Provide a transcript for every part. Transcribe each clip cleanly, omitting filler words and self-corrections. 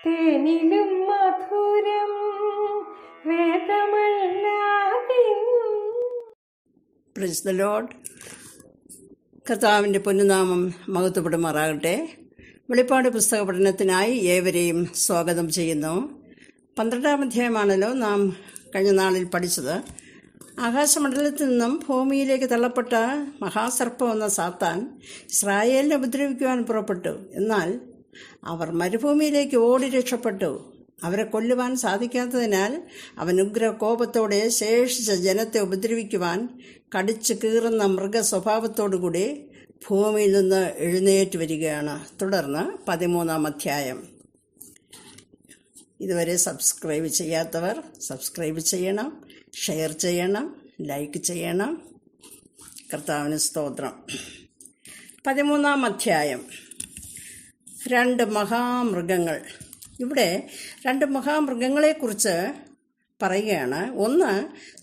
തേനിലും മധുരം വേദമല്ലാതെ. Price the Lord. കർത്താവിൻ്റെ പൊന്നുനാമം മഹത്വപ്പെടുമാറാകട്ടെ. വെളിപ്പാട് പുസ്തക പഠനത്തിനായി ഏവരെയും സ്വാഗതം ചെയ്യുന്നു. 12-ാം അധ്യായമാണല്ലോ നാം കഴിഞ്ഞ നാളിൽ പഠിച്ചത്. ആകാശമണ്ഡലത്തിൽ നിന്നും ഭൂമിയിലേക്ക് തള്ളപ്പെട്ട മഹാസർപ്പം എന്ന സാത്താൻ ഇസ്രായേലിനെ ഉപദ്രവിക്കുവാൻ പുറപ്പെട്ടു. എന്നാൽ അവർ മരുഭൂമിയിലേക്ക് ഓടി രക്ഷപ്പെട്ടു. അവരെ കൊല്ലുവാൻ സാധിക്കാത്തതിനാൽ അവൻ ഉഗ്രകോപത്തോടെ ശേഷിച്ച ജനത്തെ ഉപദ്രവിക്കുവാൻ കടിച്ചു കീറുന്ന മൃഗസ്വഭാവത്തോടുകൂടി ഭൂമിയിൽ നിന്ന് എഴുന്നേറ്റ് വരികയാണ്. തുടർന്ന് 13-ാം അധ്യായം. ഇതുവരെ സബ്സ്ക്രൈബ് ചെയ്യാത്തവർ സബ്സ്ക്രൈബ് ചെയ്യണം, ഷെയർ ചെയ്യണം, ലൈക്ക് ചെയ്യണം. കർത്താവിന് സ്തോത്രം. 13-ാം അധ്യായം. 2 മഹാമൃഗങ്ങൾ. ഇവിടെ 2 മഹാമൃഗങ്ങളെക്കുറിച്ച് പറയുകയാണ്. 1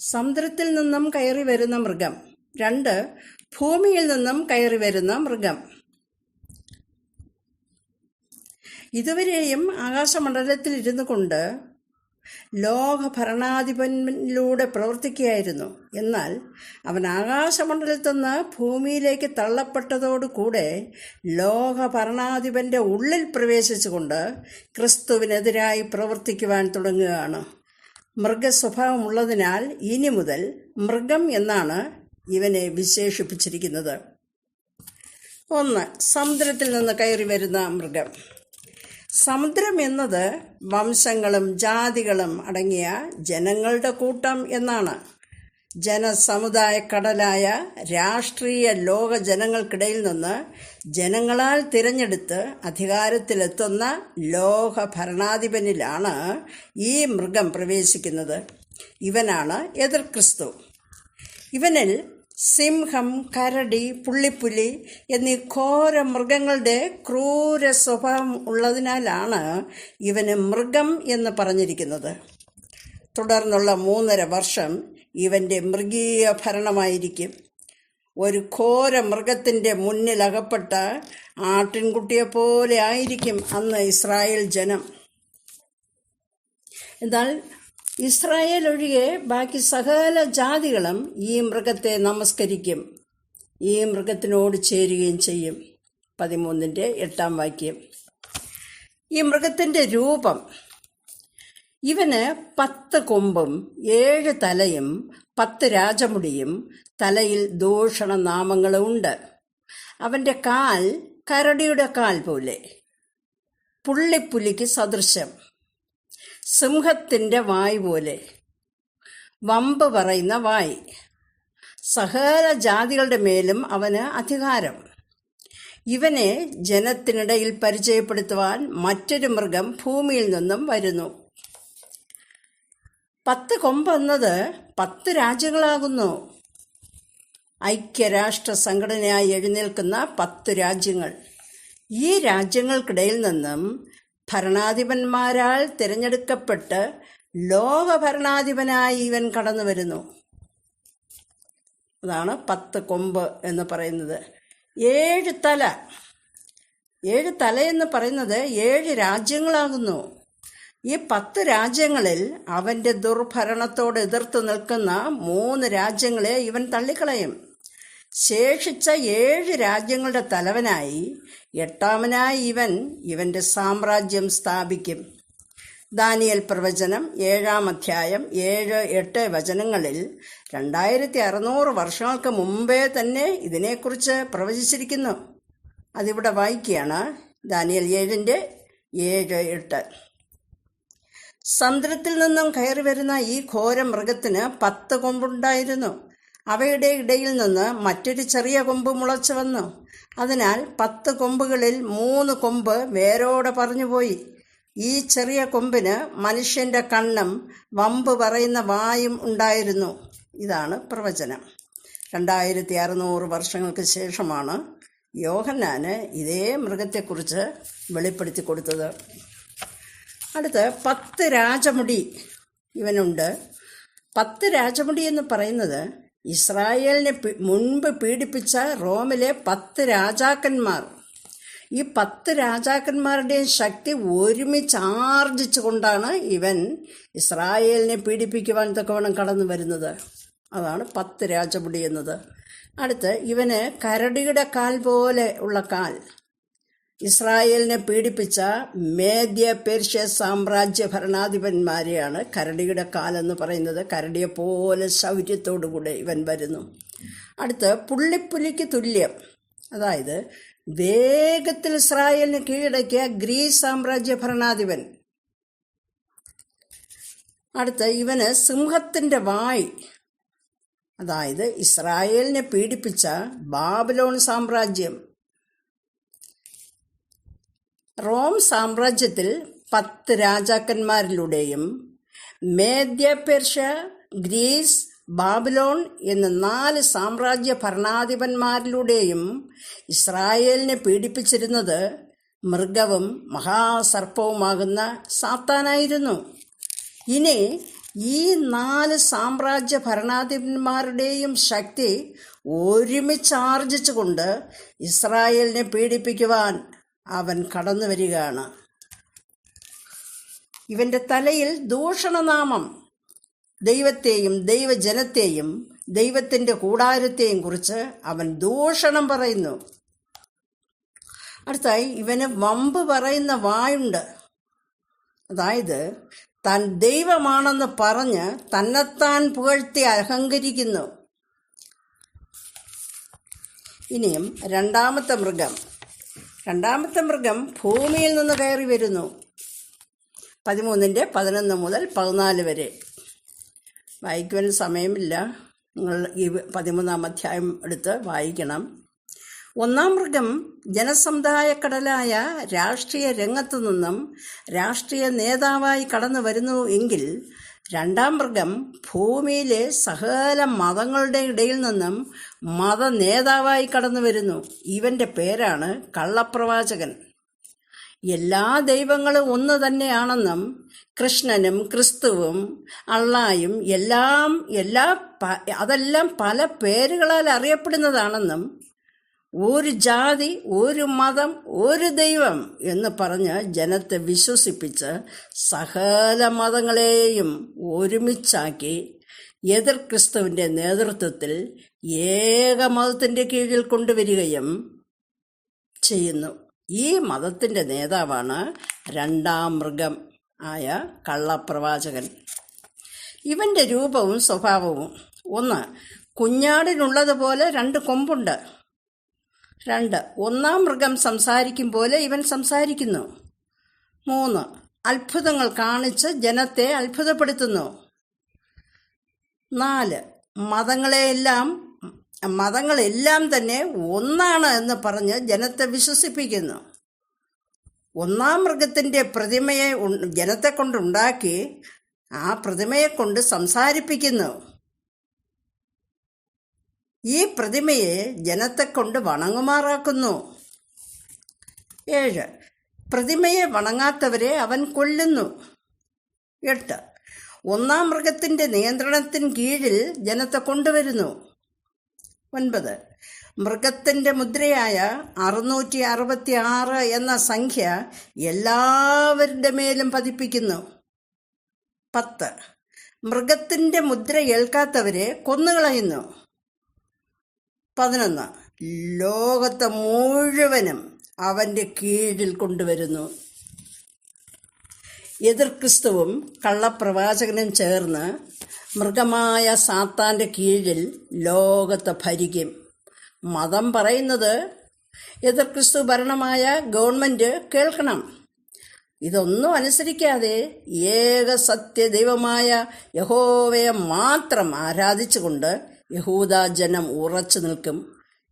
സമുദ്രത്തിൽ നിന്നും കയറി വരുന്ന മൃഗം, 2 ഭൂമിയിൽ നിന്നും കയറി വരുന്ന മൃഗം. ഇതുവരെയും ആകാശമണ്ഡലത്തിൽ ഇരുന്നു കൊണ്ട് ലോക ഭരണാധിപനിലൂടെ പ്രവർത്തിക്കുകയായിരുന്നു. എന്നാൽ അവൻ ആകാശമണ്ഡലത്തിൽ നിന്ന് ഭൂമിയിലേക്ക് തള്ളപ്പെട്ടതോടുകൂടെ ലോക ഭരണാധിപൻ്റെ ഉള്ളിൽ പ്രവേശിച്ചുകൊണ്ട് ക്രിസ്തുവിനെതിരായി പ്രവർത്തിക്കുവാൻ തുടങ്ങുകയാണ്. മൃഗസ്വഭാവമുള്ളതിനാൽ ഇനി മുതൽ മൃഗം എന്നാണ് ഇവനെ വിശേഷിപ്പിച്ചിരിക്കുന്നത്. 1 സമുദ്രത്തിൽ നിന്ന് കയറി വരുന്ന മൃഗം. സമുദ്രം എന്നത് വംശങ്ങളും ജാതികളും അടങ്ങിയ ജനങ്ങളുടെ കൂട്ടം എന്നാണ്. ജനസമുദായ കടലായ രാഷ്ട്രീയ ലോക ജനങ്ങൾക്കിടയിൽ നിന്ന് ജനങ്ങളാൽ തിരഞ്ഞെടുത്ത് അധികാരത്തിലെത്തുന്ന ലോക ഭരണാധിപനിലാണ് ഈ മൃഗം പ്രവേശിക്കുന്നത്. ഇവനാണ് എതിർ ക്രിസ്തു. ഇവനിൽ സിംഹം, കരടി, പുള്ളിപ്പുലി എന്നീ ഘോര മൃഗങ്ങളുടെ ക്രൂര സ്വഭാവം ഉള്ളതിനാലാണ് ഇവന് മൃഗം എന്ന് പറഞ്ഞിരിക്കുന്നത്. തുടർന്നുള്ള 3.5 വർഷം ഇവൻ്റെ മൃഗീയ ഭരണമായിരിക്കും. ഒരു ഘോര മൃഗത്തിൻ്റെ മുന്നിലകപ്പെട്ട ആട്ടിൻകുട്ടിയെപ്പോലെ ആയിരിക്കും അന്ന് ഇസ്രായേൽ ജനം. എന്നാൽ ഇസ്രായേൽ ഒഴികെ ബാക്കി സകല ജാതികളും ഈ മൃഗത്തെ നമസ്കരിക്കും, ഈ മൃഗത്തിനോട് ചേരുകയും ചെയ്യും. 13-ന്റെ 8-ാം വാക്യം. ഈ മൃഗത്തിൻ്റെ രൂപം. ഇവന് 10 കൊമ്പും 7 തലയും 10 രാജമുടിയും തലയിൽ ദൂഷണ നാമങ്ങളും ഉണ്ട്. അവൻ്റെ കാൽ കരടിയുടെ കാൽ പോലെ, പുള്ളിപ്പുലിക്ക് സദൃശം, സിംഹത്തിൻ്റെ വായ് പോലെ, വമ്പ് പറയുന്ന വായ്. സകല ജാതികളുടെ മേലും അവന് അധികാരം. ഇവനെ ജനത്തിനിടയിൽ പരിചയപ്പെടുത്തുവാൻ മറ്റൊരു മൃഗം ഭൂമിയിൽ നിന്നും വരുന്നു. 10 കൊമ്പെന്നത് 10 രാജ്യങ്ങളാകുന്നു. ഐക്യരാഷ്ട്ര സംഘടനയായി എഴുന്നേൽക്കുന്ന 10 രാജ്യങ്ങൾ. ഈ രാജ്യങ്ങൾക്കിടയിൽ നിന്നും ഭരണാധിപന്മാരാൽ തിരഞ്ഞെടുക്കപ്പെട്ട് ലോക ഭരണാധിപനായി ഇവൻ കടന്നു വരുന്നു. അതാണ് 10 കൊമ്പ് എന്ന് പറയുന്നത്. 7 തല. 7 തല എന്ന് പറയുന്നത് 7 രാജ്യങ്ങളാകുന്നു. ഈ 10 രാജ്യങ്ങളിൽ അവൻ്റെ ദുർഭരണത്തോട് എതിർത്ത് നിൽക്കുന്ന 3 രാജ്യങ്ങളെ ഇവൻ തള്ളിക്കളയും. ശേഷിച്ച 7 രാജ്യങ്ങളുടെ തലവനായി 8-ാമനായി ഇവൻ്റെ സാമ്രാജ്യം സ്ഥാപിക്കും. ദാനിയേൽ പ്രവചനം 7-ാം അധ്യായം 7-8 വചനങ്ങളിൽ 2600 വർഷങ്ങൾക്ക് മുമ്പേ തന്നെ ഇതിനെക്കുറിച്ച് പ്രവചിച്ചിരിക്കുന്നു. അതിവിടെ വായിക്കുകയാണ്. ദാനിയേൽ 7-ന്റെ 7-8. സമുദ്രത്തിൽ നിന്നും കയറി വരുന്ന ഈ ഘോര മൃഗത്തിന് 10 കൊമ്പുണ്ടായിരുന്നു. അവയുടെ ഇടയിൽ നിന്ന് മറ്റൊരു ചെറിയ കൊമ്പ് മുളച്ചു വന്നു. അതിനാൽ 10 കൊമ്പുകളിൽ 3 കൊമ്പ് വേരോടെ പറഞ്ഞുപോയി. ഈ ചെറിയ കൊമ്പിന് മനുഷ്യൻ്റെ കണ്ണും വമ്പ് പറയുന്ന വായും ഉണ്ടായിരുന്നു. ഇതാണ് പ്രവചനം. 2600 വർഷങ്ങൾക്ക് ശേഷമാണ് യോഹന്നാന് ഇതേ മൃഗത്തെക്കുറിച്ച് വെളിപ്പെടുത്തി കൊടുത്തത്. അടുത്ത് 10 രാജമുടി ഇവനുണ്ട്. 10 രാജമുടി എന്ന് പറയുന്നത് ഇസ്രായേലിനെ മുൻപ് പീഡിപ്പിച്ച റോമിലെ 10 രാജാക്കന്മാർ. ഈ 10 രാജാക്കന്മാരുടെയും ശക്തി ഒരുമിച്ച് ആർജിച്ചുകൊണ്ടാണ് ഇവൻ ഇസ്രായേലിനെ പീഡിപ്പിക്കുവാൻ തക്കവണ്ണം കടന്നു വരുന്നത്. അതാണ് 10 രാജമുടി എന്നത്. അടുത്ത് ഇവന് കരടിയുടെ കാൽ പോലെ ഉള്ള കാൽ. ഇസ്രായേലിനെ പീഡിപ്പിച്ച മേദ്യ പേർഷ്യ സാമ്രാജ്യ ഭരണാധിപന്മാരെയാണ് കരടിയുടെ കാലെന്ന് പറയുന്നത്. കരടിയെപ്പോലെ ശൗര്യത്തോടുകൂടെ ഇവൻ വരുന്നു. അടുത്ത് പുള്ളിപ്പുലിക്ക് തുല്യം, അതായത് വേഗത്തിൽ ഇസ്രായേലിന് കീഴടക്കിയ ഗ്രീസ് സാമ്രാജ്യ ഭരണാധിപൻ. അടുത്ത് ഇവന് സിംഹത്തിൻ്റെ വായ്, അതായത് ഇസ്രായേലിനെ പീഡിപ്പിച്ച ബാബിലോൺ സാമ്രാജ്യം. റോം സാമ്രാജ്യത്തിൽ 10 രാജാക്കന്മാരിലൂടെയും മേദ്യ പേർഷ്യ ഗ്രീസ് ബാബിലോൺ എന്ന 4 സാമ്രാജ്യ ഭരണാധിപന്മാരിലൂടെയും ഇസ്രായേലിനെ പീഡിപ്പിച്ചിരുന്നത് മൃഗവും മഹാസർപ്പവുമാകുന്ന സാത്താനായിരുന്നു. ഇനി ഈ 4 സാമ്രാജ്യ ഭരണാധിപന്മാരുടെയും ശക്തി ഒരുമിച്ച് ആർജിച്ചുകൊണ്ട് ഇസ്രായേലിനെ പീഡിപ്പിക്കുവാൻ അവൻ കടന്നു വരികയാണ്. ഇവൻ്റെ തലയിൽ ദൂഷണനാമം. ദൈവത്തെയും ദൈവജനത്തെയും ദൈവത്തിൻ്റെ കൂടാരത്തെയും കുറിച്ച് അവൻ ദൂഷണം പറയുന്നു. അടുത്തായി ഇവന് വമ്പ് പറയുന്ന വായുണ്ട്. അതായത് താൻ ദൈവമാണെന്ന് പറഞ്ഞ് തന്നെത്താൻ പുകഴ്ത്തി അഹങ്കരിക്കുന്നു. ഇനിയും രണ്ടാമത്തെ മൃഗം ഭൂമിയിൽ നിന്ന് കയറി വരുന്നു. 13:11 മുതൽ 14 വരെ. വായിക്കുവാൻ സമയമില്ല, നിങ്ങൾ ഈ 13-ാം അധ്യായം എടുത്ത് വായിക്കണം. 1-ാം മൃഗം ജനസമുദായക്കടലായ രാഷ്ട്രീയ രംഗത്തു നിന്നും രാഷ്ട്രീയ നേതാവായി കടന്നു വരുന്നു എങ്കിൽ 2-ാം മൃഗം ഭൂമിയിലെ സകല മതങ്ങളുടെ ഇടയിൽ നിന്നും മത നേതാവായി കടന്നു വരുന്നു. ഇവൻ്റെ പേരാണ് കള്ളപ്രവാചകൻ. എല്ലാ ദൈവങ്ങളും ഒന്ന് തന്നെയാണെന്നും കൃഷ്ണനും ക്രിസ്തുവും അള്ളായും അതെല്ലാം പല പേരുകളാൽ അറിയപ്പെടുന്നതാണെന്നും ഒരു ജാതി, ഒരു മതം, ഒരു ദൈവം എന്ന് പറഞ്ഞ് ജനത്തെ വിശ്വസിപ്പിച്ച് സകല മതങ്ങളെയും ഒരുമിച്ചാക്കി എതിർ ക്രിസ്തുവിൻ്റെ നേതൃത്വത്തിൽ ഏക മതത്തിൻ്റെ കീഴിൽ കൊണ്ടുവരികയും ചെയ്യുന്നു. ഈ മതത്തിൻ്റെ നേതാവാണ് 2-ാം മൃഗം ആയ കള്ളപ്രവാചകൻ. ഇവൻ്റെ രൂപവും സ്വഭാവവും: 1. കുഞ്ഞാടിനുള്ളതുപോലെ 2 കൊമ്പുണ്ട്. 2. 1-ാം മൃഗം സംസാരിക്കും പോലെ ഇവൻ സംസാരിക്കുന്നു. 3. അത്ഭുതങ്ങൾ കാണിച്ച് ജനത്തെ അത്ഭുതപ്പെടുത്തുന്നു. 4. മതങ്ങളെല്ലാം തന്നെ ഒന്നാണ് എന്ന് പറഞ്ഞ് ജനത്തെ വിശ്വസിപ്പിക്കുന്നു. 1-ാം മൃഗത്തിൻ്റെ പ്രതിമയെ ജനത്തെ കൊണ്ടുണ്ടാക്കി ആ പ്രതിമയെ കൊണ്ട് സംസാരിപ്പിക്കുന്നു. ഈ പ്രതിമയെ ജനത്തെ കൊണ്ട് വണങ്ങുമാറാക്കുന്നു. 7. പ്രതിമയെ വണങ്ങാത്തവരെ അവൻ കൊല്ലുന്നു. 8. 1-ാം മൃഗത്തിൻ്റെ നിയന്ത്രണത്തിന് കീഴിൽ ജനത്തെ കൊണ്ടുവരുന്നു. 9. മൃഗത്തിൻ്റെ മുദ്രയായ 666 എന്ന സംഖ്യ എല്ലാവരുടെ മേലും പതിപ്പിക്കുന്നു. 10. മൃഗത്തിൻ്റെ മുദ്ര ഏൽക്കാത്തവരെ കൊന്നുകളയുന്നു. 11. ലോകത്തെ മുഴുവനും അവൻ്റെ കീഴിൽ കൊണ്ടുവരുന്നു. എതിർ ക്രിസ്തുവും കള്ളപ്രവാചകനും ചേർന്ന് മൃഗമായ സാത്താൻ്റെ കീഴിൽ ലോകത്തെ ഭരിക്കും. മതം പറയുന്നത് എതിർ ക്രിസ്തു ഭരണമായ ഗവൺമെൻറ് കേൾക്കണം. ഇതൊന്നും അനുസരിക്കാതെ ഏക സത്യ ദൈവമായ യഹോവയെ മാത്രം ആരാധിച്ചുകൊണ്ട് യഹൂദ ജനം ഉറച്ചു നിൽക്കും.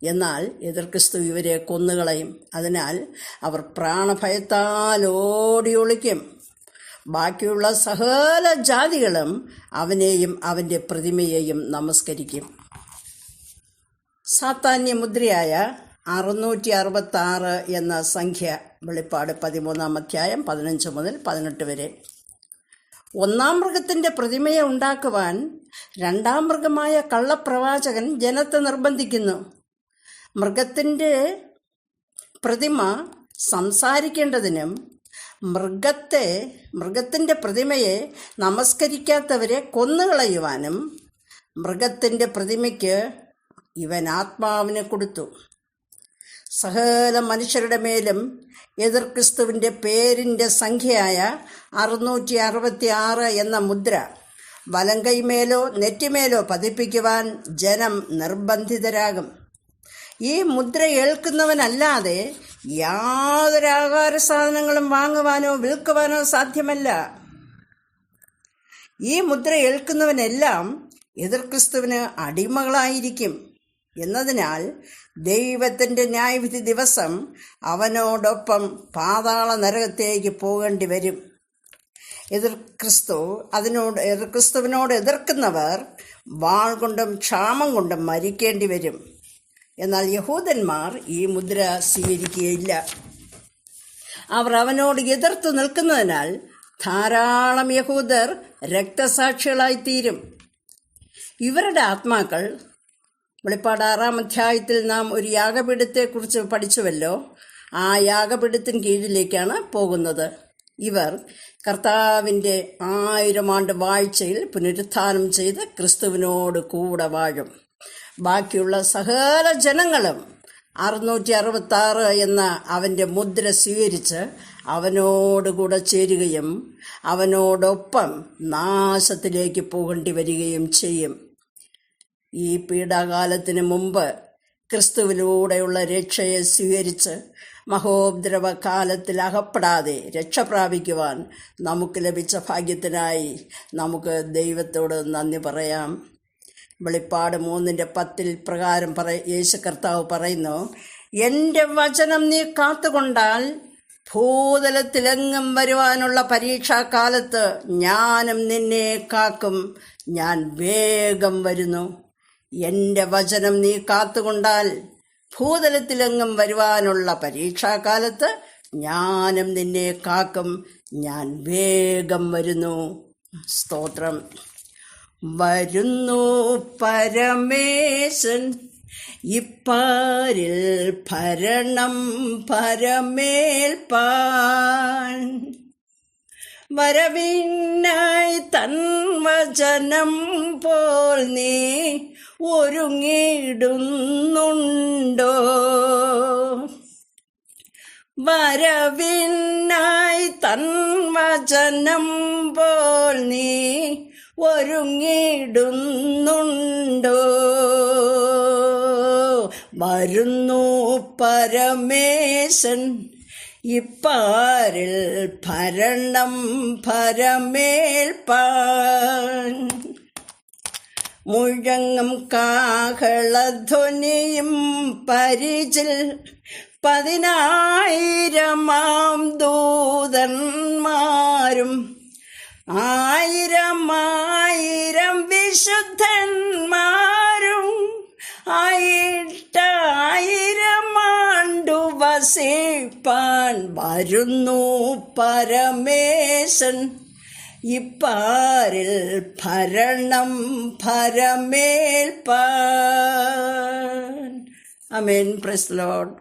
എന്നാൽ എതിർ ക്രിസ്തു ഇവരെ കൊന്നുകളയും. അതിനാൽ അവർ പ്രാണഭയത്താൽ ഓടി ഒളിക്കും. ബാക്കിയുള്ള സകല ജാതികളും അവനെയും അവൻ്റെ പ്രതിമയെയും നമസ്കരിക്കും. സാത്താന്യ മുദ്രയായ 666 എന്ന സംഖ്യ. വെളിപ്പാട് 13-ാം അധ്യായം 15 മുതൽ 18 വരെ. 1-ാം മൃഗത്തിൻ്റെ പ്രതിമയെ ഉണ്ടാക്കുവാൻ 2-ാം മൃഗമായ കള്ളപ്രവാചകൻ ജനത്തെ നിർബന്ധിക്കുന്നു. മൃഗത്തിൻ്റെ പ്രതിമ സംസാരിക്കേണ്ടതിനും മൃഗത്തിൻ്റെ പ്രതിമയെ നമസ്കരിക്കാത്തവരെ കൊന്നുകളയുവാനും മൃഗത്തിൻ്റെ പ്രതിമയ്ക്ക് ഇവൻ ആത്മാവിനെ കൊടുത്തു. സകല മനുഷ്യരുടെ മേലും എതിർ ക്രിസ്തുവിൻ്റെ പേരിൻ്റെ സംഖ്യയായ 666 എന്ന മുദ്ര വലങ്കൈമേലോ നെറ്റിമേലോ പതിപ്പിക്കുവാൻ ജനം നിർബന്ധിതരാകും. ഈ മുദ്ര ഏൽക്കുന്നവനല്ലാതെ യാതൊരു ആഹാര സാധനങ്ങളും വാങ്ങുവാനോ വിൽക്കുവാനോ സാധ്യമല്ല. ഈ മുദ്ര ഏൽക്കുന്നവനെല്ലാം എതിർ ക്രിസ്തുവിന് അടിമകളായിരിക്കും എന്നതിനാൽ ദൈവത്തിൻ്റെ ന്യായവിധി ദിവസം അവനോടൊപ്പം പാതാള നരകത്തേക്ക് പോകേണ്ടി വരും. എതിർ ക്രിസ്തുവിനോട് എതിർക്കുന്നവർ വാൾ കൊണ്ടും ക്ഷാമം കൊണ്ടും മരിക്കേണ്ടി വരും. എന്നാൽ യഹൂദന്മാർ ഈ മുദ്ര സ്വീകരിക്കുകയില്ല. അവർ അവനോട് എതിർത്തു നിൽക്കുന്നതിനാൽ ധാരാളം യഹൂദർ രക്തസാക്ഷികളായിത്തീരും. ഇവരുടെ ആത്മാക്കൾ, വെളിപ്പാട് 6-ാം അധ്യായത്തിൽ നാം ഒരു യാഗപീഠത്തെക്കുറിച്ച് പഠിച്ചുവല്ലോ, ആ യാഗപീഠത്തിന് കീഴിലേക്കാണ് പോകുന്നത്. ഇവർ കർത്താവിൻ്റെ 1000 ആണ്ട് വാഴ്ചയിൽ പുനരുത്ഥാനം ചെയ്ത് ക്രിസ്തുവിനോട് കൂടെ വാഴും. ബാക്കിയുള്ള സകല ജനങ്ങളും 666 എന്ന അവൻ്റെ മുദ്ര സ്വീകരിച്ച് അവനോടുകൂടെ ചേരുകയും അവനോടൊപ്പം നാശത്തിലേക്ക് പോകേണ്ടി വരികയും ചെയ്യും. ഈ പീഡാകാലത്തിന് മുമ്പ് ക്രിസ്തുവിലൂടെയുള്ള രക്ഷയെ സ്വീകരിച്ച് മഹോപദ്രവ കാലത്തിൽ അകപ്പെടാതെ രക്ഷ പ്രാപിക്കുവാൻ നമുക്ക് ലഭിച്ച ഭാഗ്യത്തിനായി നമുക്ക് ദൈവത്തോട് നന്ദി പറയാം. വെളിപ്പാട് 3:10 പ്രകാരം യേശു കർത്താവ് പറയുന്നു, എൻ്റെ വചനം നീ കാത്തുകൊണ്ടാൽ ഭൂതലത്തിലെങ്ങും വരുവാനുള്ള പരീക്ഷാകാലത്ത് ഞാനും നിന്നെ കാക്കും, ഞാൻ വേഗം വരുന്നു. എൻ്റെ വചനം നീ കാത്തുകൊണ്ടാൽ ഭൂതലത്തിലെങ്ങും വരുവാനുള്ള പരീക്ഷാകാലത്ത് ഞാനും നിന്നെ കാക്കും, ഞാൻ വേഗം വരുന്നു. സ്തോത്രം. വരുന്നു പരമേശൻ, ഇപ്പാരിൽ ഭരണം പരമേൽപ്പാൻ. വരവിനായി തൻ വചനം പോൽ നീ ഒരുങ്ങിടുന്നുണ്ടോ? വരവിനായി തൻ വചനം പോൽ നീ ഒരുങ്ങിടുന്നുണ്ടോ? വരുന്നു പരമേശൻ, ഇപ്പാരിൽ ഭരണം പരമേൽപ്പാൻ. മുഴങ്ങും കാഹളധ്വനിയും പരിചിൽ 10,000 ദൂതന്മാരും 1000 വിശുദ്ധന്മാരും 1000 ആണ്ടു വസിപ്പാൻ. വരുന്നു പരമേശൻ, ഇപ്പാരിൽ ഭരണം പരമേൽപ്പാൻ. ആമേൻ. Praise the Lord.